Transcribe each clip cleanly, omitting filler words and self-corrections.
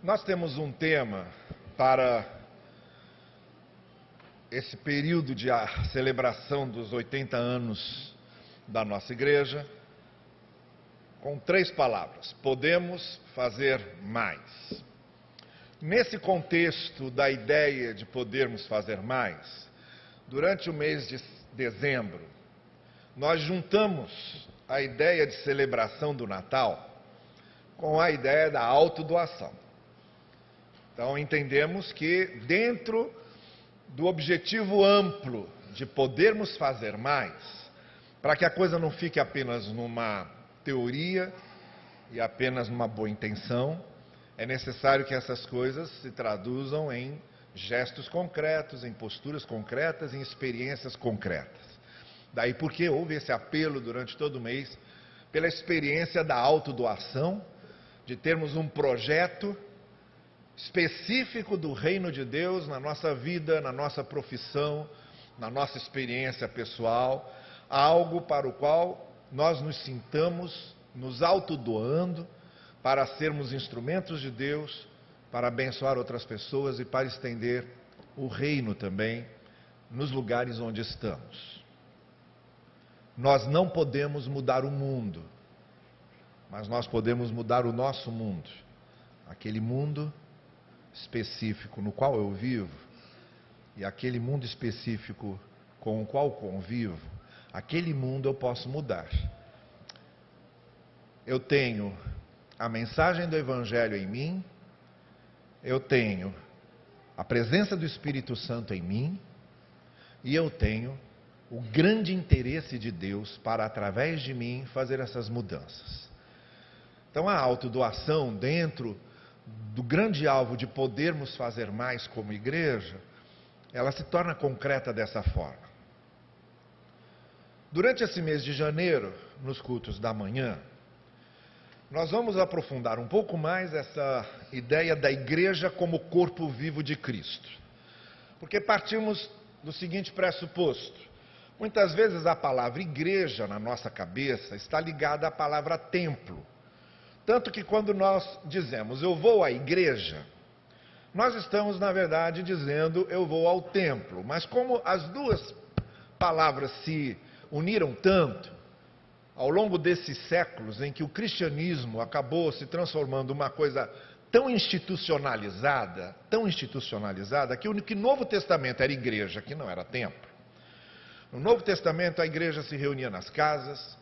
Nós temos um tema para esse período de celebração dos 80 anos da nossa igreja, com 3 palavras: podemos fazer mais. Nesse contexto da ideia de podermos fazer mais, durante o mês de dezembro, nós juntamos a ideia de celebração do Natal com a ideia da autodoação. Então, entendemos que dentro do objetivo amplo de podermos fazer mais, para que a coisa não fique apenas numa teoria e apenas numa boa intenção, é necessário que essas coisas se traduzam em gestos concretos, em posturas concretas, em experiências concretas. Daí porque houve esse apelo durante todo o mês pela experiência da autodoação, de termos um projeto específico do reino de Deus na nossa vida, na nossa profissão, na nossa experiência pessoal, algo para o qual nós nos sintamos nos autodoando para sermos instrumentos de Deus, para abençoar outras pessoas e para estender o reino também nos lugares onde estamos. Nós não podemos mudar o mundo, mas nós podemos mudar o nosso mundo, aquele mundo específico no qual eu vivo e aquele mundo específico com o qual convivo, aquele mundo eu posso mudar. Eu tenho a mensagem do Evangelho em mim, eu tenho a presença do Espírito Santo em mim e eu tenho o grande interesse de Deus para, através de mim, fazer essas mudanças. Então, a autodoação dentro do grande alvo de podermos fazer mais como igreja, ela se torna concreta dessa forma. Durante esse mês de janeiro, nos cultos da manhã, nós vamos aprofundar um pouco mais essa ideia da igreja como corpo vivo de Cristo. Porque partimos do seguinte pressuposto: muitas vezes a palavra igreja na nossa cabeça está ligada à palavra templo. Tanto que quando nós dizemos eu vou à igreja, nós estamos na verdade dizendo eu vou ao templo. Mas como as duas palavras se uniram tanto, ao longo desses séculos em que o cristianismo acabou se transformando uma coisa tão institucionalizada, que o Novo Testamento era igreja, que não era templo. No Novo Testamento a igreja se reunia nas casas,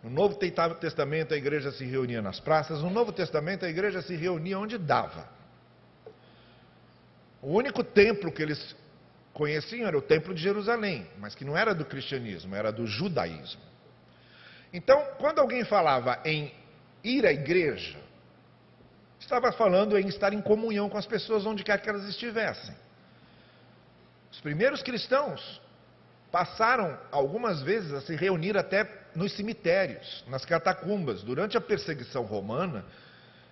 no Novo Testamento a igreja se reunia nas praças, no Novo Testamento a igreja se reunia onde dava. O único templo que eles conheciam era o templo de Jerusalém, mas que não era do cristianismo, era do judaísmo. Então, quando alguém falava em ir à igreja, estava falando em estar em comunhão com as pessoas onde quer que elas estivessem. Os primeiros cristãos passaram algumas vezes a se reunir até nos cemitérios, nas catacumbas. Durante a perseguição romana,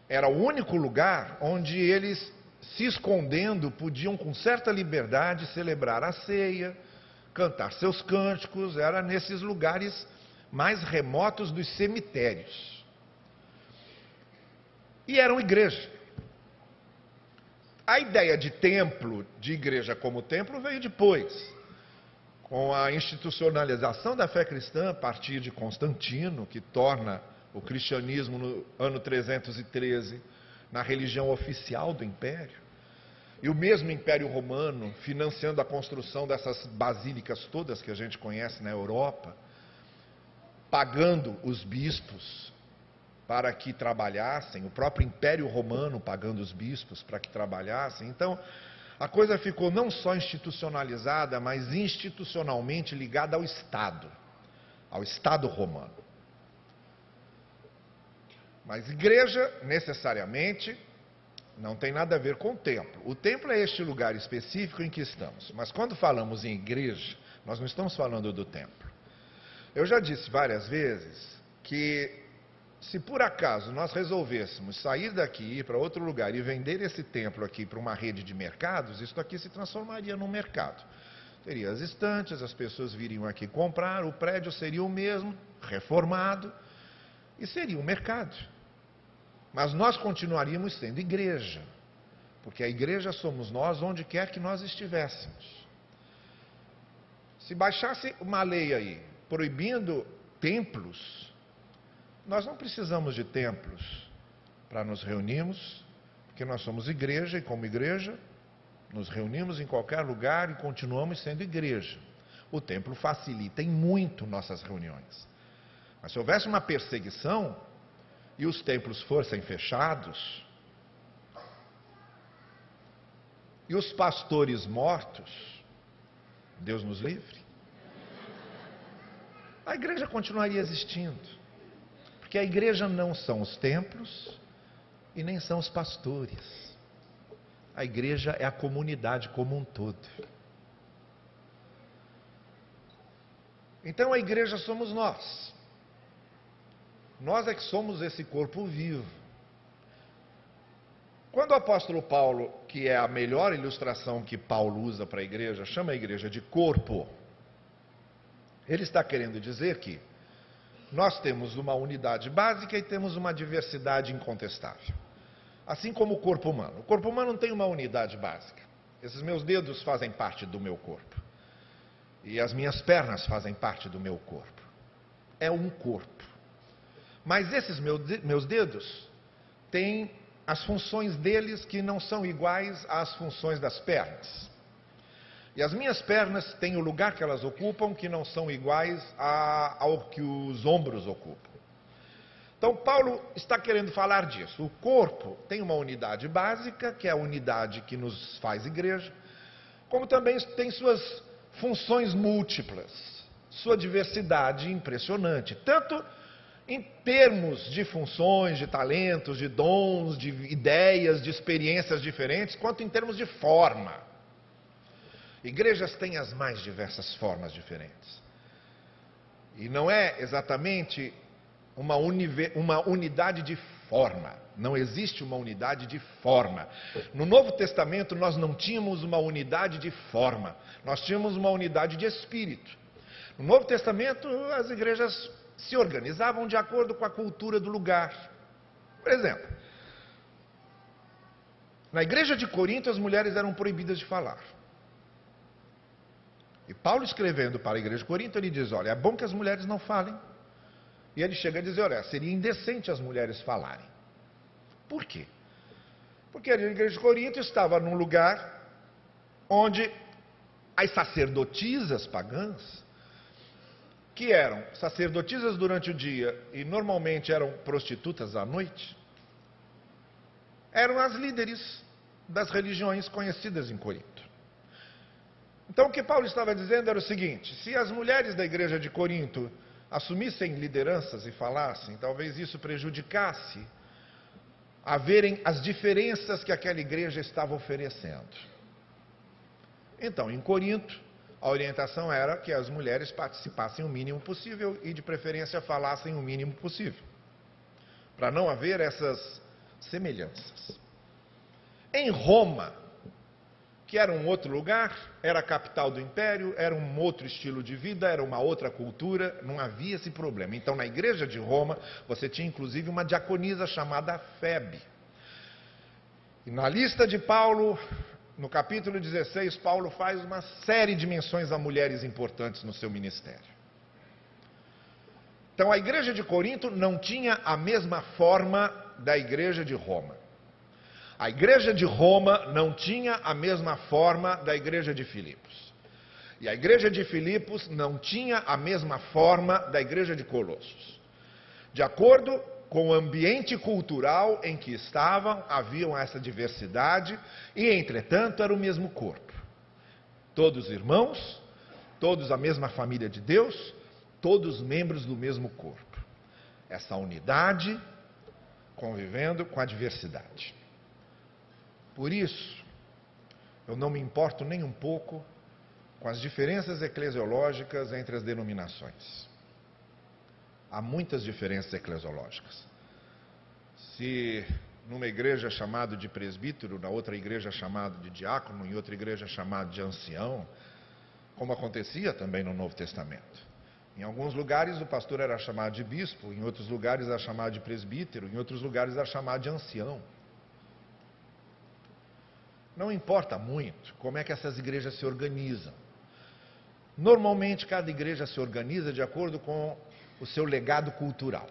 era o único lugar onde eles, se escondendo, podiam com certa liberdade celebrar a ceia, cantar seus cânticos. Era nesses lugares mais remotos dos cemitérios. E eram igreja. A ideia de templo, de igreja como templo, veio depois, com a institucionalização da fé cristã a partir de Constantino, que torna o cristianismo no ano 313 na religião oficial do império. E o mesmo Império Romano financiando a construção dessas basílicas todas que a gente conhece na Europa, pagando os bispos para que trabalhassem, o próprio Império Romano pagando os bispos para que trabalhassem. Então, a coisa ficou não só institucionalizada, mas institucionalmente ligada ao Estado romano. Mas igreja, necessariamente, não tem nada a ver com o templo. O templo é este lugar específico em que estamos. Mas quando falamos em igreja, nós não estamos falando do templo. Eu já disse várias vezes que, se por acaso nós resolvêssemos sair daqui, ir para outro lugar e vender esse templo aqui para uma rede de mercados, isso aqui se transformaria num mercado. Teria as estantes, as pessoas viriam aqui comprar, o prédio seria o mesmo, reformado, e seria um mercado. Mas nós continuaríamos sendo igreja. porque a igreja somos nós onde quer que nós estivéssemos. Se baixasse uma lei aí, proibindo templos, nós não precisamos de templos para nos reunirmos, porque nós somos igreja e como igreja nos reunimos em qualquer lugar e continuamos sendo igreja. O templo facilita em muito nossas reuniões. Mas se houvesse uma perseguição e os templos fossem fechados e os pastores mortos, Deus nos livre, a igreja continuaria existindo. Porque a igreja não são os templos e nem são os pastores. A igreja é a comunidade como um todo. Então a igreja somos nós. Nós é que somos esse corpo vivo. Quando o apóstolo Paulo, que é a melhor ilustração que Paulo usa para a igreja, chama a igreja de corpo, ele está querendo dizer que nós temos uma unidade básica e temos uma diversidade incontestável. Assim como o corpo humano. O corpo humano tem uma unidade básica. Esses meus dedos fazem parte do meu corpo. E as minhas pernas fazem parte do meu corpo. É um corpo. Mas esses meus dedos têm as funções deles que não são iguais às funções das pernas. E as minhas pernas têm o lugar que elas ocupam que não são iguais ao que os ombros ocupam. Então, Paulo está querendo falar disso. O corpo tem uma unidade básica, que é a unidade que nos faz igreja, como também tem suas funções múltiplas, sua diversidade impressionante, tanto em termos de funções, de talentos, de dons, de ideias, de experiências diferentes, quanto em termos de forma. Igrejas têm as mais diversas formas diferentes. E não é exatamente uma unidade de forma. Não existe uma unidade de forma. No Novo Testamento nós não tínhamos uma unidade de forma. Nós tínhamos uma unidade de espírito. No Novo Testamento as igrejas se organizavam de acordo com a cultura do lugar. Por exemplo, na igreja de Corinto as mulheres eram proibidas de falar. E Paulo, escrevendo para a igreja de Corinto, ele diz, olha, é bom que as mulheres não falem. E ele chega a dizer, olha, seria indecente as mulheres falarem. Por quê? Porque a igreja de Corinto estava num lugar onde as sacerdotisas pagãs, que eram sacerdotisas durante o dia e normalmente eram prostitutas à noite, eram as líderes das religiões conhecidas em Corinto. Então o que Paulo estava dizendo era o seguinte, se as mulheres da igreja de Corinto assumissem lideranças e falassem, talvez isso prejudicasse a verem as diferenças que aquela igreja estava oferecendo. Então, em Corinto, a orientação era que as mulheres participassem o mínimo possível e, de preferência, falassem o mínimo possível, para não haver essas semelhanças. Em Roma, que era um outro lugar, era a capital do império, era um outro estilo de vida, era uma outra cultura, não havia esse problema. Então, na igreja de Roma, você tinha inclusive uma diaconisa chamada Febe. E na lista de Paulo, no capítulo 16, Paulo faz uma série de menções a mulheres importantes no seu ministério. Então, a igreja de Corinto não tinha a mesma forma da igreja de Roma. A igreja de Roma não tinha a mesma forma da igreja de Filipos. E a igreja de Filipos não tinha a mesma forma da igreja de Colossos. De acordo com o ambiente cultural em que estavam, haviam essa diversidade e, entretanto, era o mesmo corpo. Todos irmãos, todos a mesma família de Deus, todos membros do mesmo corpo. Essa unidade convivendo com a diversidade. Por isso, eu não me importo nem um pouco com as diferenças eclesiológicas entre as denominações. Há muitas diferenças eclesiológicas. Se numa igreja chamado de presbítero, na outra igreja chamado de diácono, em outra igreja chamado de ancião, como acontecia também no Novo Testamento. Em alguns lugares o pastor era chamado de bispo, em outros lugares era chamado de presbítero, em outros lugares era chamado de ancião. não importa muito como é que essas igrejas se organizam. Normalmente, cada igreja se organiza de acordo com o seu legado cultural.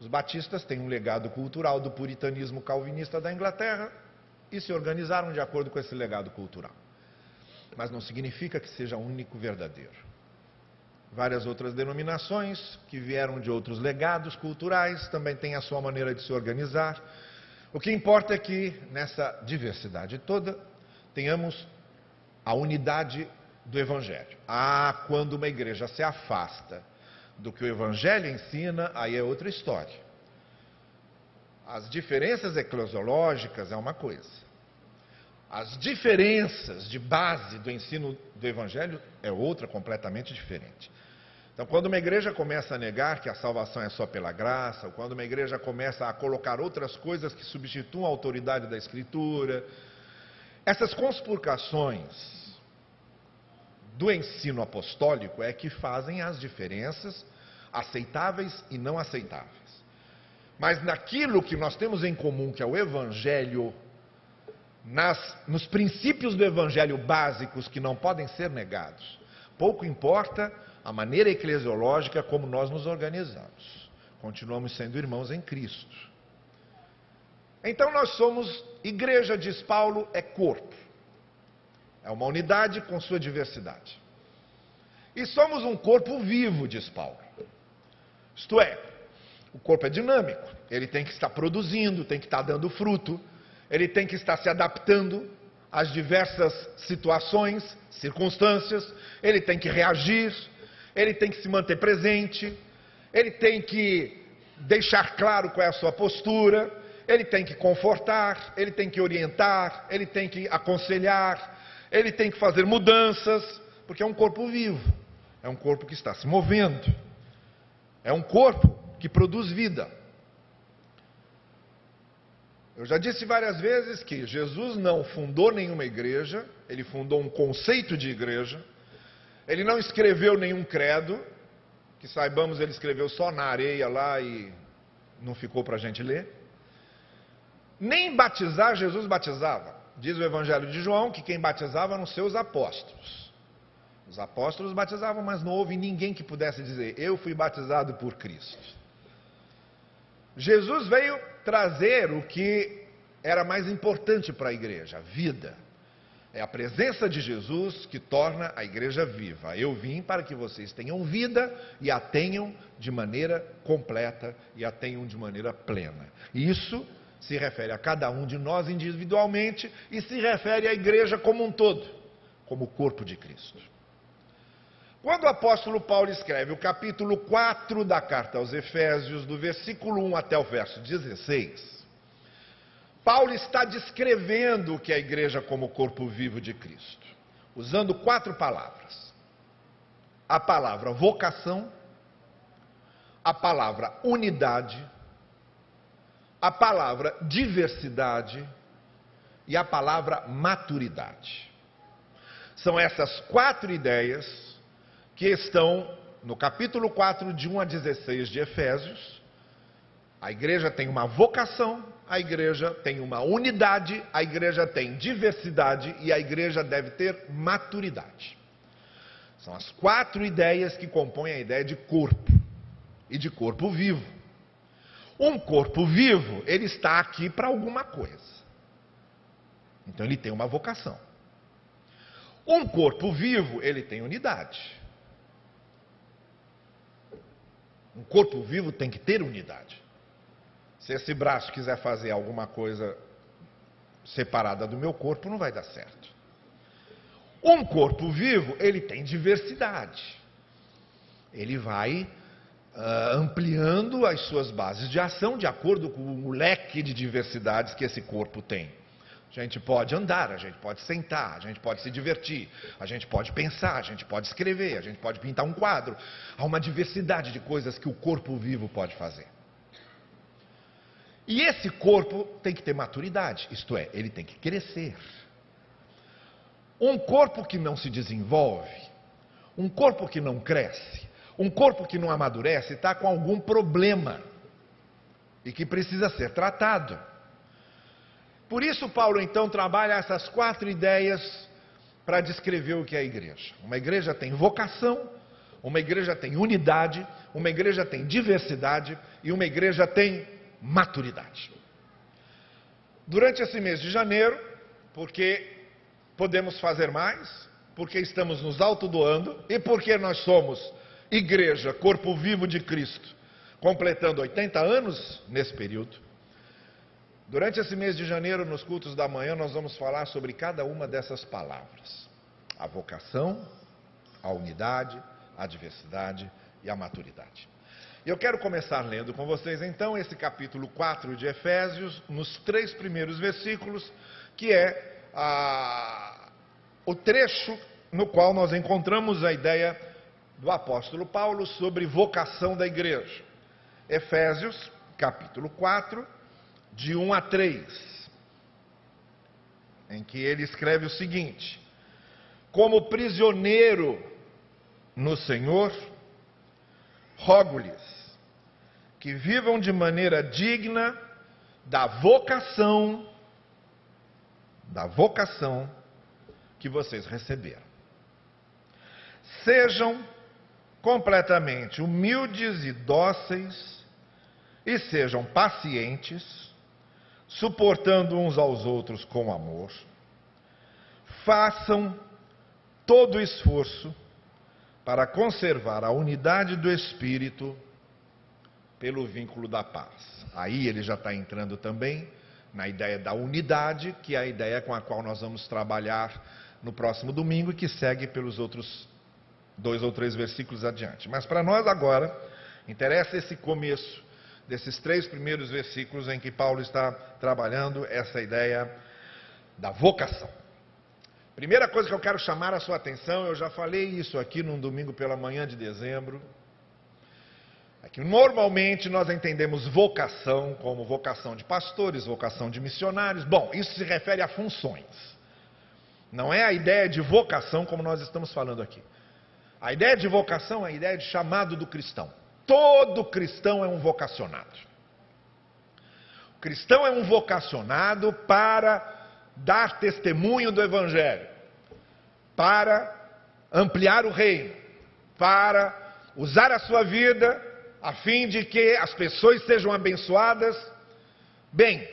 Os batistas têm um legado cultural do puritanismo calvinista da Inglaterra e se organizaram de acordo com esse legado cultural. Mas não significa que seja único verdadeiro. Várias outras denominações que vieram de outros legados culturais também têm a sua maneira de se organizar. O que importa é que, nessa diversidade toda, tenhamos a unidade do Evangelho. Quando uma igreja se afasta do que o Evangelho ensina, aí é outra história. As diferenças eclesiológicas é uma coisa. As diferenças de base do ensino do Evangelho é outra completamente diferente. Então, quando uma igreja começa a negar que a salvação é só pela graça, ou quando uma igreja começa a colocar outras coisas que substituam a autoridade da Escritura, essas conspurcações do ensino apostólico é que fazem as diferenças aceitáveis e não aceitáveis. Mas naquilo que nós temos em comum, que é o Evangelho, nos princípios do Evangelho básicos que não podem ser negados, pouco importa a maneira eclesiológica como nós nos organizamos. Continuamos sendo irmãos em Cristo. Então nós somos, igreja, diz Paulo, é corpo. É uma unidade com sua diversidade. E somos um corpo vivo, diz Paulo. Isto é, o corpo é dinâmico. Ele tem que estar produzindo, tem que estar dando fruto. Ele tem que estar se adaptando às diversas situações, circunstâncias. Ele tem que reagir. Ele tem que se manter presente. Ele tem que deixar claro qual é a sua postura. Ele tem que confortar. Ele tem que orientar. Ele tem que aconselhar. Ele tem que fazer mudanças, porque é um corpo vivo, é um corpo que está se movendo, é um corpo que produz vida. Eu já disse várias vezes que Jesus não fundou nenhuma igreja, ele fundou um conceito de igreja, ele não escreveu nenhum credo, que saibamos ele escreveu só na areia lá e não ficou para a gente ler. Nem batizar, Jesus batizava. Diz o Evangelho de João que quem batizava eram seus apóstolos. Os apóstolos batizavam, mas não houve ninguém que pudesse dizer, eu fui batizado por Cristo. Jesus veio trazer o que era mais importante para a igreja, a vida. É a presença de Jesus que torna a igreja viva. Eu vim para que vocês tenham vida e a tenham de maneira completa e a tenham de maneira plena. Isso se refere a cada um de nós individualmente e se refere à igreja como um todo, como o corpo de Cristo. Quando o apóstolo Paulo escreve o capítulo 4 da carta aos Efésios, do versículo 1 até o verso 16, Paulo está descrevendo o que é a igreja como corpo vivo de Cristo, usando 4 palavras. A palavra vocação, a palavra unidade, a palavra diversidade e a palavra maturidade. São essas 4 ideias que estão no capítulo 4, de 1 a 16 de Efésios. A igreja tem uma vocação, a igreja tem uma unidade, a igreja tem diversidade e a igreja deve ter maturidade. São as 4 ideias que compõem a ideia de corpo e de corpo vivo. Um corpo vivo, ele está aqui para alguma coisa. Então ele tem uma vocação. Um corpo vivo, ele tem unidade. Um corpo vivo tem que ter unidade. Se esse braço quiser fazer alguma coisa separada do meu corpo, não vai dar certo. Um corpo vivo, ele tem diversidade. Ele vai ampliando as suas bases de ação de acordo com o leque de diversidades que esse corpo tem. A gente pode andar, a gente pode sentar, a gente pode se divertir, a gente pode pensar, a gente pode escrever, a gente pode pintar um quadro. Há uma diversidade de coisas que o corpo vivo pode fazer. E esse corpo tem que ter maturidade, isto é, ele tem que crescer. Um corpo que não se desenvolve, um corpo que não cresce, um corpo que não amadurece, está com algum problema e que precisa ser tratado. Por isso, Paulo, então, trabalha essas 4 ideias para descrever o que é a igreja. Uma igreja tem vocação, uma igreja tem unidade, uma igreja tem diversidade e uma igreja tem maturidade. Durante esse mês de janeiro, porque podemos fazer mais, porque estamos nos autodoando e porque nós somos igreja, corpo vivo de Cristo, completando 80 anos nesse período. Durante esse mês de janeiro, nos cultos da manhã, nós vamos falar sobre cada uma dessas palavras: a vocação, a unidade, a diversidade e a maturidade. Eu quero começar lendo com vocês, então, esse capítulo 4 de Efésios, nos 3 primeiros versículos, que é o trecho no qual nós encontramos a ideia do apóstolo Paulo sobre vocação da igreja. Efésios, capítulo 4, de 1 a 3, em que ele escreve o seguinte: como prisioneiro no Senhor, rogo-lhes que vivam de maneira digna da vocação que vocês receberam. Sejam completamente humildes e dóceis e sejam pacientes, suportando uns aos outros com amor. Façam todo o esforço para conservar a unidade do Espírito pelo vínculo da paz. Aí ele já está entrando também na ideia da unidade, que é a ideia com a qual nós vamos trabalhar no próximo domingo e que segue pelos outros 2 ou 3 versículos adiante. Mas para nós agora, interessa esse começo desses 3 primeiros versículos em que Paulo está trabalhando essa ideia da vocação. Primeira coisa que eu quero chamar a sua atenção, eu já falei isso aqui num domingo pela manhã de dezembro, é que normalmente nós entendemos vocação como vocação de pastores, vocação de missionários. Bom, isso se refere a funções. Não é a ideia de vocação como nós estamos falando aqui. A ideia de vocação é a ideia de chamado do cristão. Todo cristão é um vocacionado. O cristão é um vocacionado para dar testemunho do Evangelho, para ampliar o reino, para usar a sua vida a fim de que as pessoas sejam abençoadas. Bem,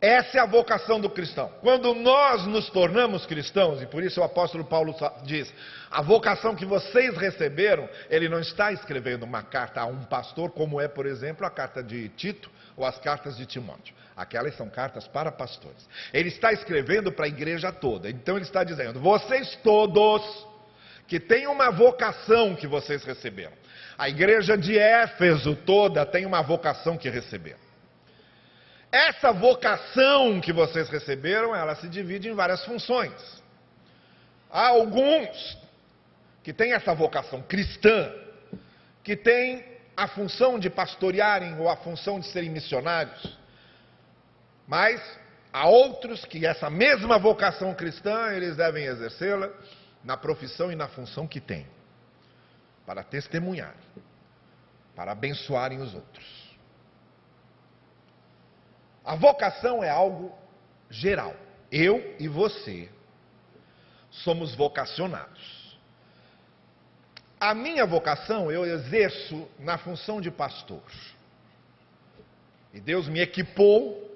essa é a vocação do cristão. Quando nós nos tornamos cristãos, e por isso o apóstolo Paulo diz, a vocação que vocês receberam, ele não está escrevendo uma carta a um pastor, como é, por exemplo, a carta de Tito ou as cartas de Timóteo. Aquelas são cartas para pastores. Ele está escrevendo para a igreja toda. Então ele está dizendo, vocês todos que têm uma vocação que vocês receberam. A igreja de Éfeso toda tem uma vocação que receberam. Essa vocação que vocês receberam, ela se divide em várias funções. Há alguns que têm essa vocação cristã, que têm a função de pastorearem ou a função de serem missionários. Mas há outros que essa mesma vocação cristã, eles devem exercê-la na profissão e na função que têm, para testemunhar, para abençoarem os outros. A vocação é algo geral. Eu e você somos vocacionados. A minha vocação eu exerço na função de pastor. E Deus me equipou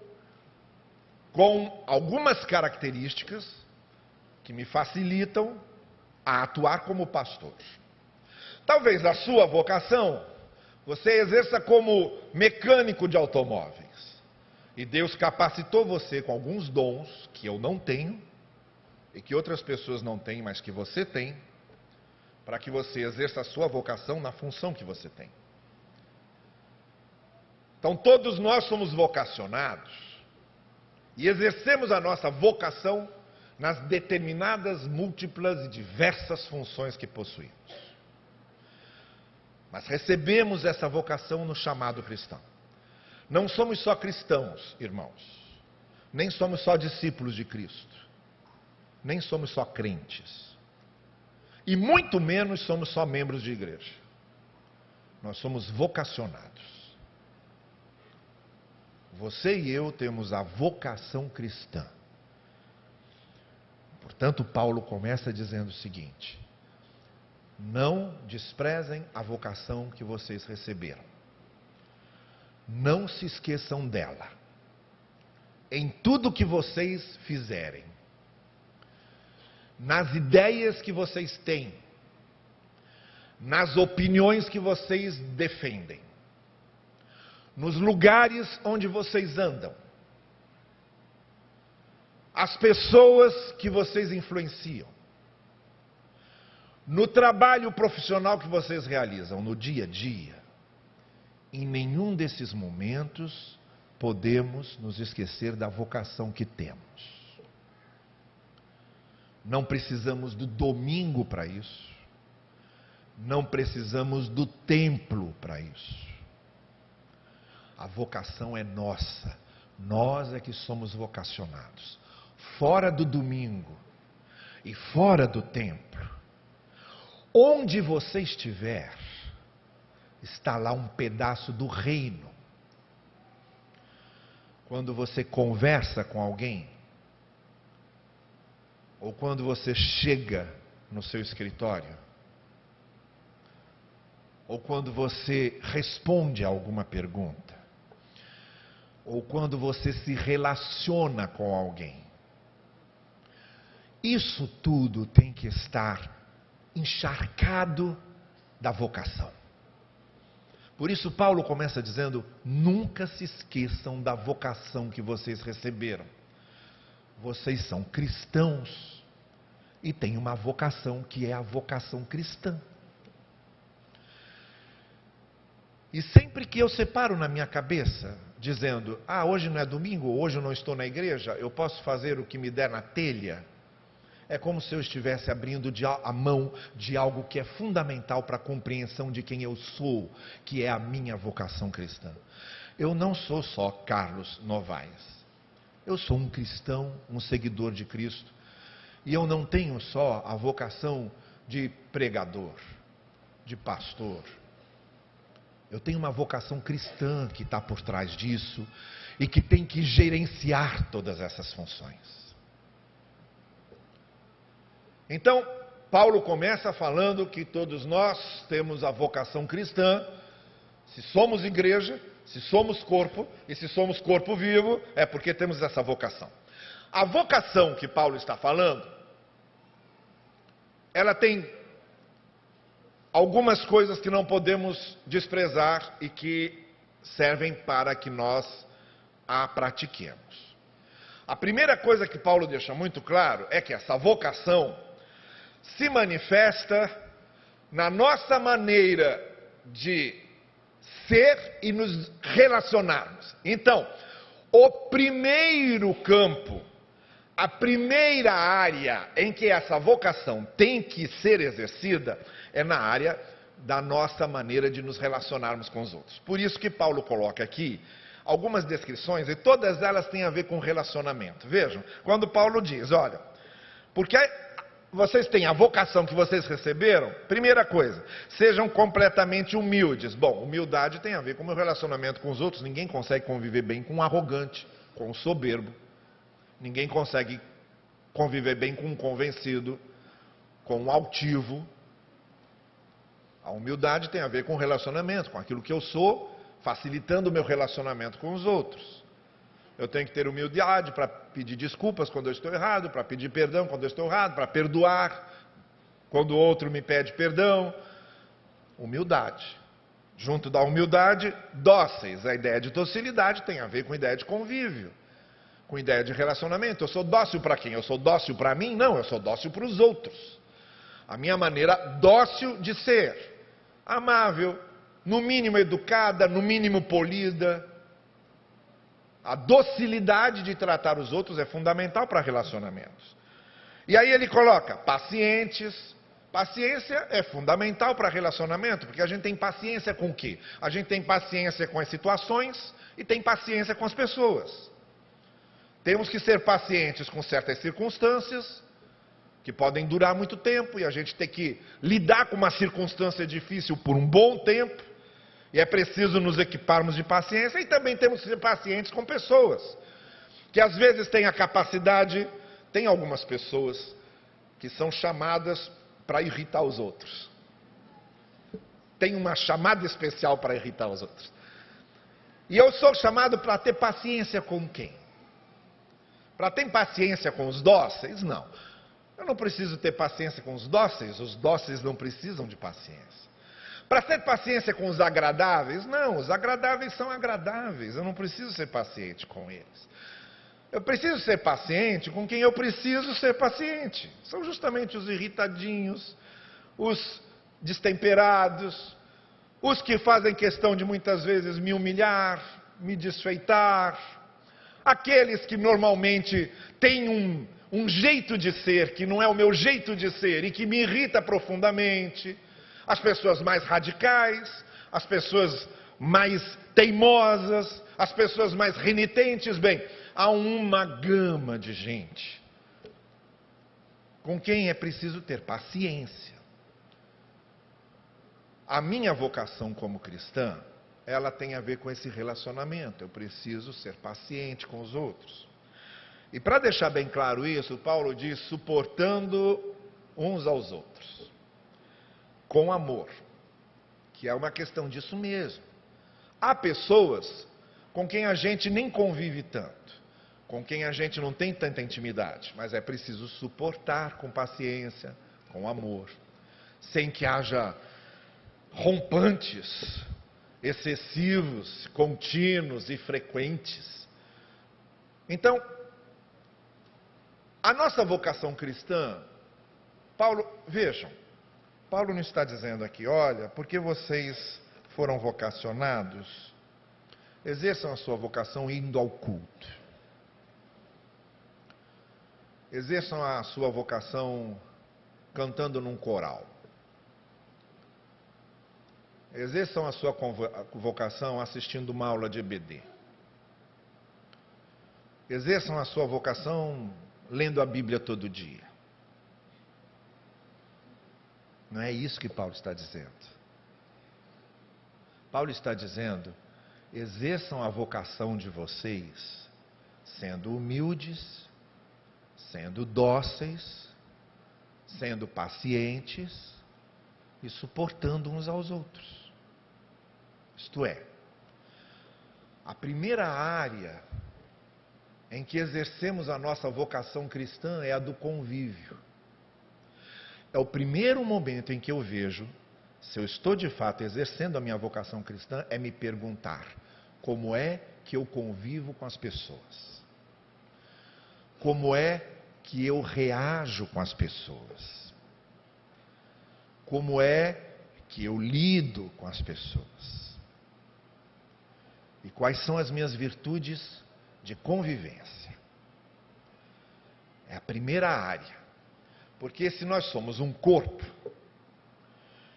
com algumas características que me facilitam a atuar como pastor. Talvez a sua vocação você exerça como mecânico de automóveis. E Deus capacitou você com alguns dons que eu não tenho e que outras pessoas não têm, mas que você tem, para que você exerça a sua vocação na função que você tem. Então todos nós somos vocacionados e exercemos a nossa vocação nas determinadas, múltiplas e diversas funções que possuímos. Mas recebemos essa vocação no chamado cristão. Não somos só cristãos, irmãos, nem somos só discípulos de Cristo, nem somos só crentes, e muito menos somos só membros de igreja. Nós somos vocacionados. Você e eu temos a vocação cristã. Portanto, Paulo começa dizendo o seguinte: não desprezem a vocação que vocês receberam. Não se esqueçam dela. Em tudo que vocês fizerem, nas ideias que vocês têm, nas opiniões que vocês defendem, nos lugares onde vocês andam, as pessoas que vocês influenciam, no trabalho profissional que vocês realizam, no dia a dia, em nenhum desses momentos podemos nos esquecer da vocação que temos. Não precisamos do domingo para isso. Não precisamos do templo para isso. A vocação é nossa. Nós é que somos vocacionados. Fora do domingo e fora do templo, onde você estiver, está lá um pedaço do reino. Quando você conversa com alguém, ou quando você chega no seu escritório, ou quando você responde a alguma pergunta, ou quando você se relaciona com alguém, isso tudo tem que estar encharcado da vocação. Por isso Paulo começa dizendo: nunca se esqueçam da vocação que vocês receberam. Vocês são cristãos e têm uma vocação que é a vocação cristã. E sempre que eu separo na minha cabeça, dizendo: hoje não é domingo, hoje eu não estou na igreja, eu posso fazer o que me der na telha, é como se eu estivesse abrindo a mão de algo que é fundamental para a compreensão de quem eu sou, que é a minha vocação cristã. Eu não sou só Carlos Novaes. Eu sou um cristão, um seguidor de Cristo. E eu não tenho só a vocação de pregador, de pastor. Eu tenho uma vocação cristã que está por trás disso e que tem que gerenciar todas essas funções. Então, Paulo começa falando que todos nós temos a vocação cristã. Se somos igreja, se somos corpo, e se somos corpo vivo, é porque temos essa vocação. A vocação que Paulo está falando, ela tem algumas coisas que não podemos desprezar e que servem para que nós a pratiquemos. A primeira coisa que Paulo deixa muito claro é que essa vocação se manifesta na nossa maneira de ser e nos relacionarmos. Então, o primeiro campo, a primeira área em que essa vocação tem que ser exercida é na área da nossa maneira de nos relacionarmos com os outros. Por isso que Paulo coloca aqui algumas descrições, e todas elas têm a ver com relacionamento. Vejam, quando Paulo diz: olha, porque vocês têm a vocação que vocês receberam, primeira coisa, sejam completamente humildes. Bom, humildade tem a ver com o meu relacionamento com os outros. Ninguém consegue conviver bem com um arrogante, com um soberbo. Ninguém consegue conviver bem com um convencido, com um altivo. A humildade tem a ver com o relacionamento, com aquilo que eu sou, facilitando o meu relacionamento com os outros. Eu tenho que ter humildade para pedir desculpas quando eu estou errado, para pedir perdão quando eu estou errado, para perdoar quando o outro me pede perdão. Humildade. Junto da humildade, dóceis. A ideia de docilidade tem a ver com a ideia de convívio, com a ideia de relacionamento. Eu sou dócil para quem? Eu sou dócil para mim? Não, eu sou dócil para os outros. A minha maneira dócil de ser. Amável, no mínimo educada, no mínimo polida. A docilidade de tratar os outros é fundamental para relacionamentos. E aí ele coloca pacientes. Paciência é fundamental para relacionamento, porque a gente tem paciência com o quê? A gente tem paciência com as situações e tem paciência com as pessoas. Temos que ser pacientes com certas circunstâncias, que podem durar muito tempo, e a gente tem que lidar com uma circunstância difícil por um bom tempo. E é preciso nos equiparmos de paciência, e também temos que ser pacientes com pessoas, que às vezes têm a capacidade, tem algumas pessoas que são chamadas para irritar os outros. Tem uma chamada especial para irritar os outros. E eu sou chamado para ter paciência com quem? Para ter paciência com os dóceis? Não. Eu não preciso ter paciência com os dóceis não precisam de paciência. Para ter paciência com os agradáveis? Não, os agradáveis são agradáveis, eu não preciso ser paciente com eles. Eu preciso ser paciente com quem eu preciso ser paciente. São justamente os irritadinhos, os destemperados, os que fazem questão de muitas vezes me humilhar, me desfeitar, aqueles que normalmente têm um jeito de ser que não é o meu jeito de ser e que me irrita profundamente, as pessoas mais radicais, as pessoas mais teimosas, as pessoas mais renitentes. Bem, há uma gama de gente com quem é preciso ter paciência. A minha vocação como cristã, ela tem a ver com esse relacionamento. Eu preciso ser paciente com os outros. E para deixar bem claro isso, Paulo diz, suportando uns aos outros, com amor, que é uma questão disso mesmo. Há pessoas com quem a gente nem convive tanto, com quem a gente não tem tanta intimidade, mas é preciso suportar com paciência, com amor, sem que haja rompantes, excessivos, contínuos e frequentes. Então, a nossa vocação cristã, vejam, Paulo não está dizendo aqui, olha, porque vocês foram vocacionados, exerçam a sua vocação indo ao culto. Exerçam a sua vocação cantando num coral. Exerçam a sua vocação assistindo uma aula de EBD. Exerçam a sua vocação lendo a Bíblia todo dia. Não é isso que Paulo está dizendo. Paulo está dizendo, exerçam a vocação de vocês sendo humildes, sendo dóceis, sendo pacientes e suportando uns aos outros. Isto é, a primeira área em que exercemos a nossa vocação cristã é a do convívio. É o primeiro momento em que eu vejo se eu estou de fato exercendo a minha vocação cristã, é me perguntar como é que eu convivo com as pessoas. Como é que eu reajo com as pessoas. Como é que eu lido com as pessoas. E quais são as minhas virtudes de convivência. É a primeira área. Porque se nós somos um corpo,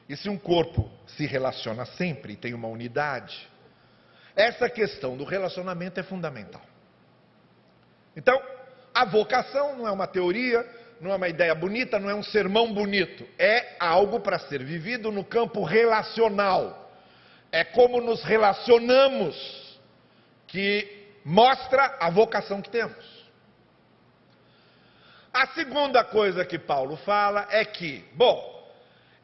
e se um corpo se relaciona sempre e tem uma unidade, essa questão do relacionamento é fundamental. Então, a vocação não é uma teoria, não é uma ideia bonita, não é um sermão bonito. É algo para ser vivido no campo relacional. É como nos relacionamos que mostra a vocação que temos. A segunda coisa que Paulo fala é que,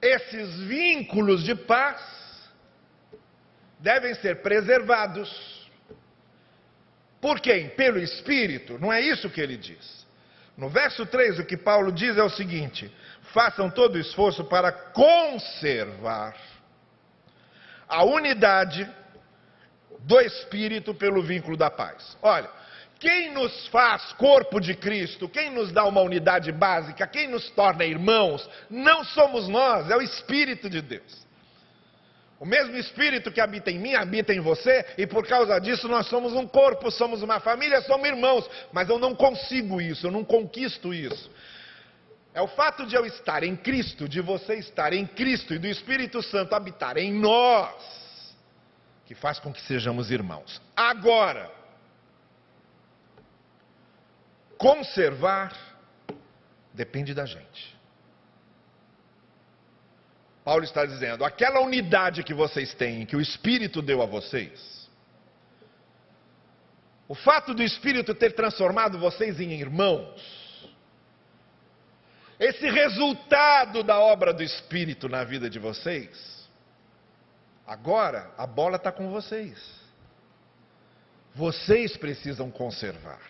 esses vínculos de paz devem ser preservados. Por quem? Pelo Espírito. Não é isso que ele diz. No verso 3, o que Paulo diz é o seguinte: façam todo o esforço para conservar a unidade do Espírito pelo vínculo da paz. Olha, quem nos faz corpo de Cristo, quem nos dá uma unidade básica, quem nos torna irmãos, não somos nós, é o Espírito de Deus. O mesmo Espírito que habita em mim, habita em você, e por causa disso nós somos um corpo, somos uma família, somos irmãos. Mas eu não consigo isso, eu não conquisto isso. É o fato de eu estar em Cristo, de você estar em Cristo e do Espírito Santo habitar em nós, que faz com que sejamos irmãos. Agora, conservar depende da gente. Paulo está dizendo, aquela unidade que vocês têm, que o Espírito deu a vocês, o fato do Espírito ter transformado vocês em irmãos, esse resultado da obra do Espírito na vida de vocês, agora a bola está com vocês. Vocês precisam conservar.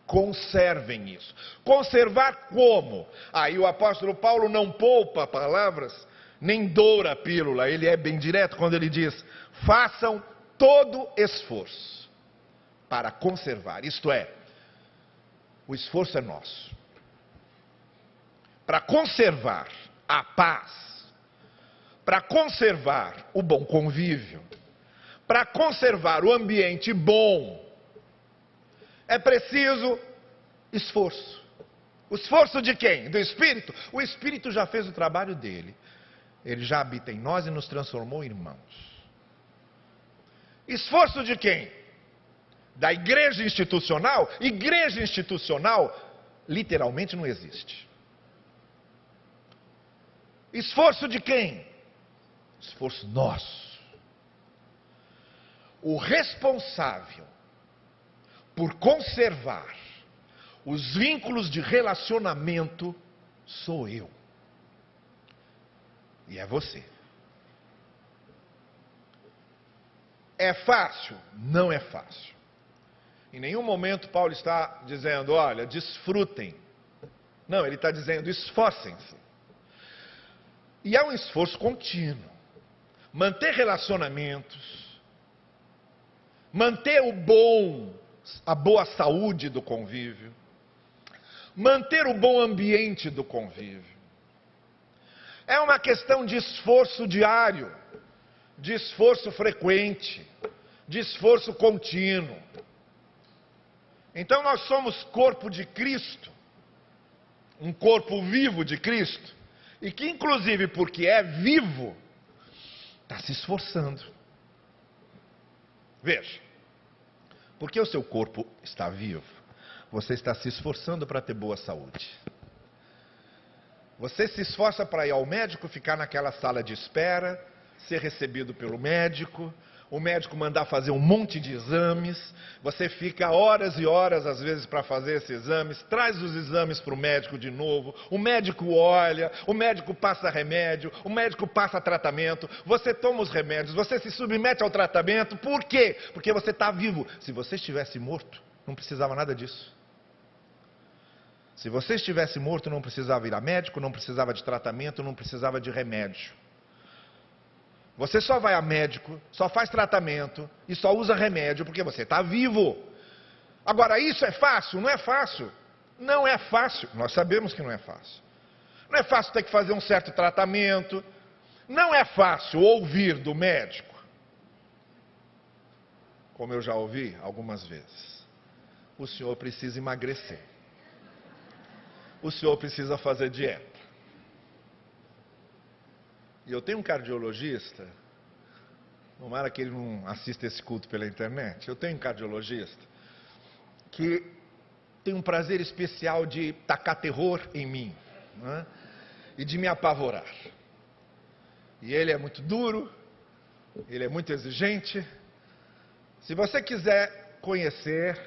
Conservem isso. Conservar como? Aí o apóstolo Paulo não poupa palavras, nem doura a pílula. Ele é bem direto quando ele diz, façam todo esforço para conservar. Isto é, o esforço é nosso. Para conservar a paz, para conservar o bom convívio, para conservar o ambiente bom, é preciso esforço. O esforço de quem? Do Espírito? O Espírito já fez o trabalho dele. Ele já habita em nós e nos transformou em irmãos. Esforço de quem? Da igreja institucional? Igreja institucional literalmente não existe. Esforço de quem? Esforço nosso. O responsável por conservar os vínculos de relacionamento sou eu. E é você. É fácil? Não é fácil. Em nenhum momento Paulo está dizendo, olha, desfrutem. Não, ele está dizendo, esforcem-se. E é um esforço contínuo. Manter relacionamentos, manter a boa saúde do convívio, manter o bom ambiente do convívio. É uma questão de esforço diário, de esforço frequente, de esforço contínuo. Então nós somos corpo de Cristo, um corpo vivo de Cristo, e que inclusive porque é vivo, está se esforçando. Veja, porque o seu corpo está vivo, você está se esforçando para ter boa saúde. Você se esforça para ir ao médico, ficar naquela sala de espera, ser recebido pelo médico, o médico mandar fazer um monte de exames, você fica horas e horas às vezes para fazer esses exames, traz os exames para o médico de novo, o médico olha, o médico passa remédio, o médico passa tratamento, você toma os remédios, você se submete ao tratamento, por quê? Porque você está vivo. Se você estivesse morto, não precisava nada disso. Se você estivesse morto, não precisava ir a médico, não precisava de tratamento, não precisava de remédio. Você só vai a médico, só faz tratamento e só usa remédio porque você está vivo. Agora, isso é fácil? Não é fácil. Não é fácil. Nós sabemos que não é fácil. Não é fácil ter que fazer um certo tratamento. Não é fácil ouvir do médico, como eu já ouvi algumas vezes, o senhor precisa emagrecer. O senhor precisa fazer dieta. E eu tenho um cardiologista, tomara que ele não assista esse culto pela internet, eu tenho um cardiologista que tem um prazer especial de tacar terror em mim, né? E de me apavorar. E ele é muito duro, ele é muito exigente. Se você quiser conhecer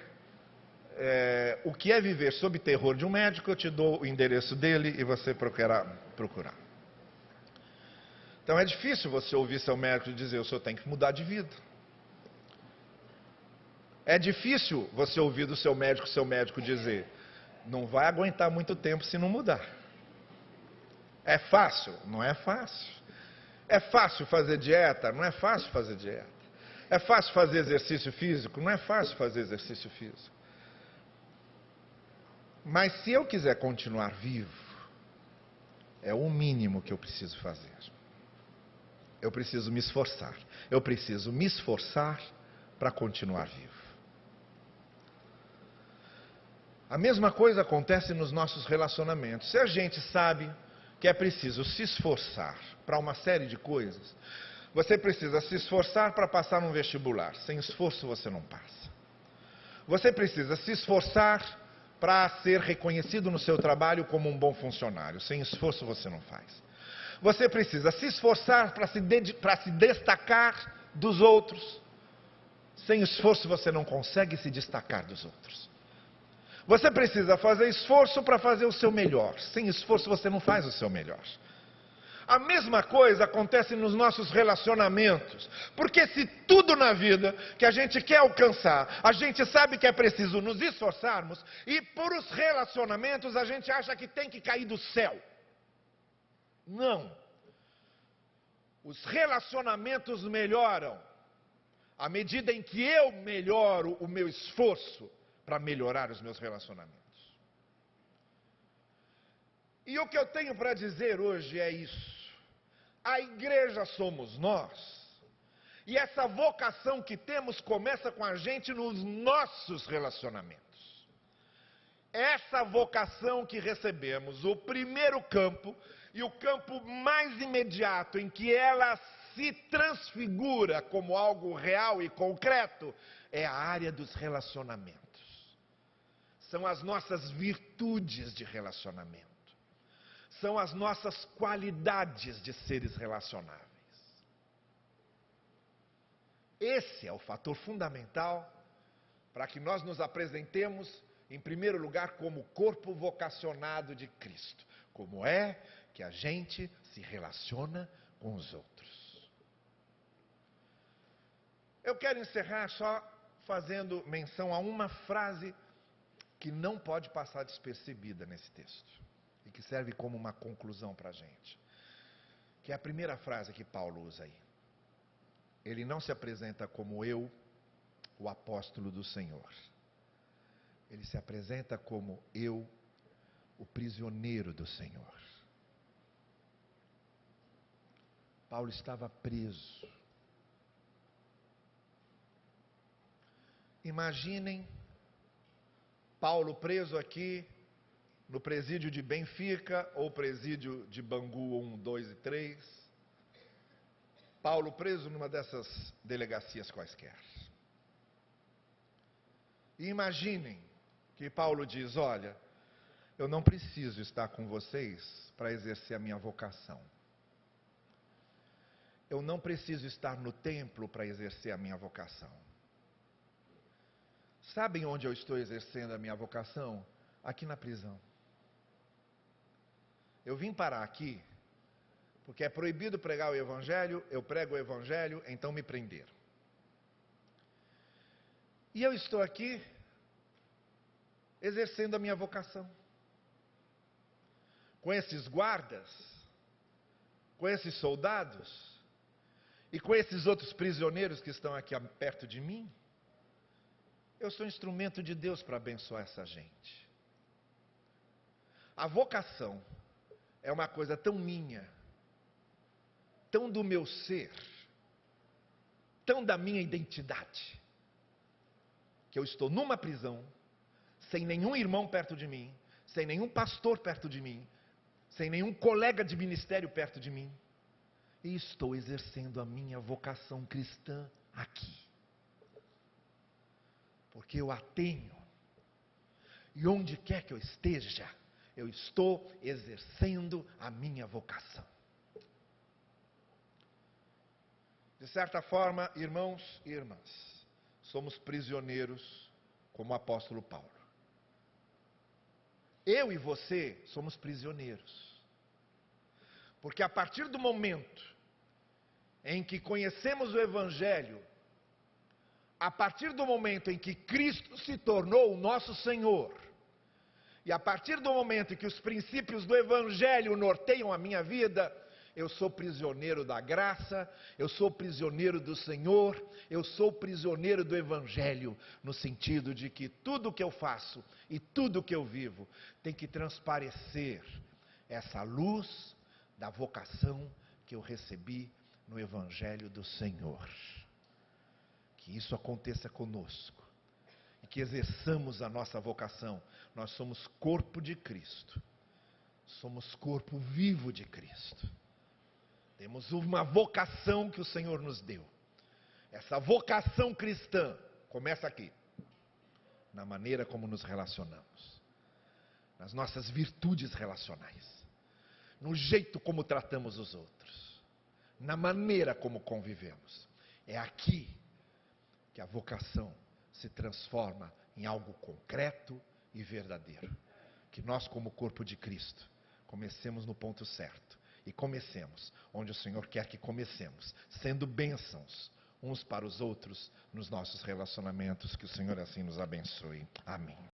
o que é viver sob terror de um médico, eu te dou o endereço dele e você procurar. Então é difícil você ouvir seu médico dizer, o senhor tem que mudar de vida. É difícil você ouvir do seu médico dizer, não vai aguentar muito tempo se não mudar. É fácil? Não é fácil. É fácil fazer dieta? Não é fácil fazer dieta. É fácil fazer exercício físico? Não é fácil fazer exercício físico. Mas se eu quiser continuar vivo, é o mínimo que eu preciso fazer. Eu preciso me esforçar. Eu preciso me esforçar para continuar vivo. A mesma coisa acontece nos nossos relacionamentos. Se a gente sabe que é preciso se esforçar para uma série de coisas, você precisa se esforçar para passar num vestibular. Sem esforço você não passa. Você precisa se esforçar para ser reconhecido no seu trabalho como um bom funcionário. Sem esforço você não faz. Você precisa se esforçar para se destacar dos outros. Sem esforço você não consegue se destacar dos outros. Você precisa fazer esforço para fazer o seu melhor. Sem esforço você não faz o seu melhor. A mesma coisa acontece nos nossos relacionamentos. Porque se tudo na vida que a gente quer alcançar, a gente sabe que é preciso nos esforçarmos, e por os relacionamentos a gente acha que tem que cair do céu. Não. Os relacionamentos melhoram à medida em que eu melhoro o meu esforço para melhorar os meus relacionamentos. E o que eu tenho para dizer hoje é isso. A igreja somos nós. E essa vocação que temos começa com a gente nos nossos relacionamentos. Essa vocação que recebemos, o primeiro campo e o campo mais imediato em que ela se transfigura como algo real e concreto, é a área dos relacionamentos. São as nossas virtudes de relacionamento. São as nossas qualidades de seres relacionáveis. Esse é o fator fundamental para que nós nos apresentemos, em primeiro lugar, como corpo vocacionado de Cristo. Como é que a gente se relaciona com os outros. Eu quero encerrar só fazendo menção a uma frase que não pode passar despercebida nesse texto. E que serve como uma conclusão para a gente. Que é a primeira frase que Paulo usa aí. Ele não se apresenta como eu, o apóstolo do Senhor. Ele se apresenta como eu, o prisioneiro do Senhor. Paulo estava preso. Imaginem Paulo preso aqui no presídio de Benfica ou presídio de Bangu 1, 2 e 3. Paulo preso numa dessas delegacias quaisquer. E imaginem que Paulo diz: olha, eu não preciso estar com vocês para exercer a minha vocação. Eu não preciso estar no templo para exercer a minha vocação. Sabem onde eu estou exercendo a minha vocação? Aqui na prisão. Eu vim parar aqui porque é proibido pregar o Evangelho, eu prego o Evangelho, então me prenderam. E eu estou aqui exercendo a minha vocação. Com esses guardas, com esses soldados e com esses outros prisioneiros que estão aqui perto de mim, eu sou instrumento de Deus para abençoar essa gente. A vocação é uma coisa tão minha, tão do meu ser, tão da minha identidade, que eu estou numa prisão, sem nenhum irmão perto de mim, sem nenhum pastor perto de mim, sem nenhum colega de ministério perto de mim, e estou exercendo a minha vocação cristã aqui. Porque eu a tenho. E onde quer que eu esteja, eu estou exercendo a minha vocação. De certa forma, irmãos e irmãs, somos prisioneiros como o apóstolo Paulo. Eu e você somos prisioneiros. Porque a partir do momento em que conhecemos o Evangelho, a partir do momento em que Cristo se tornou o nosso Senhor, e a partir do momento em que os princípios do Evangelho norteiam a minha vida, eu sou prisioneiro da graça, eu sou prisioneiro do Senhor, eu sou prisioneiro do Evangelho, no sentido de que tudo que eu faço e tudo que eu vivo tem que transparecer essa luz da vocação que eu recebi no Evangelho do Senhor. Que isso aconteça conosco e que exerçamos a nossa vocação. Nós somos corpo de Cristo, somos corpo vivo de Cristo. Temos uma vocação que o Senhor nos deu. Essa vocação cristã começa aqui, na maneira como nos relacionamos, nas nossas virtudes relacionais, no jeito como tratamos os outros, na maneira como convivemos. É aqui que a vocação se transforma em algo concreto e verdadeiro. Que nós, como corpo de Cristo, comecemos no ponto certo e comecemos onde o Senhor quer que comecemos, sendo bênçãos uns para os outros nos nossos relacionamentos. Que o Senhor assim nos abençoe. Amém.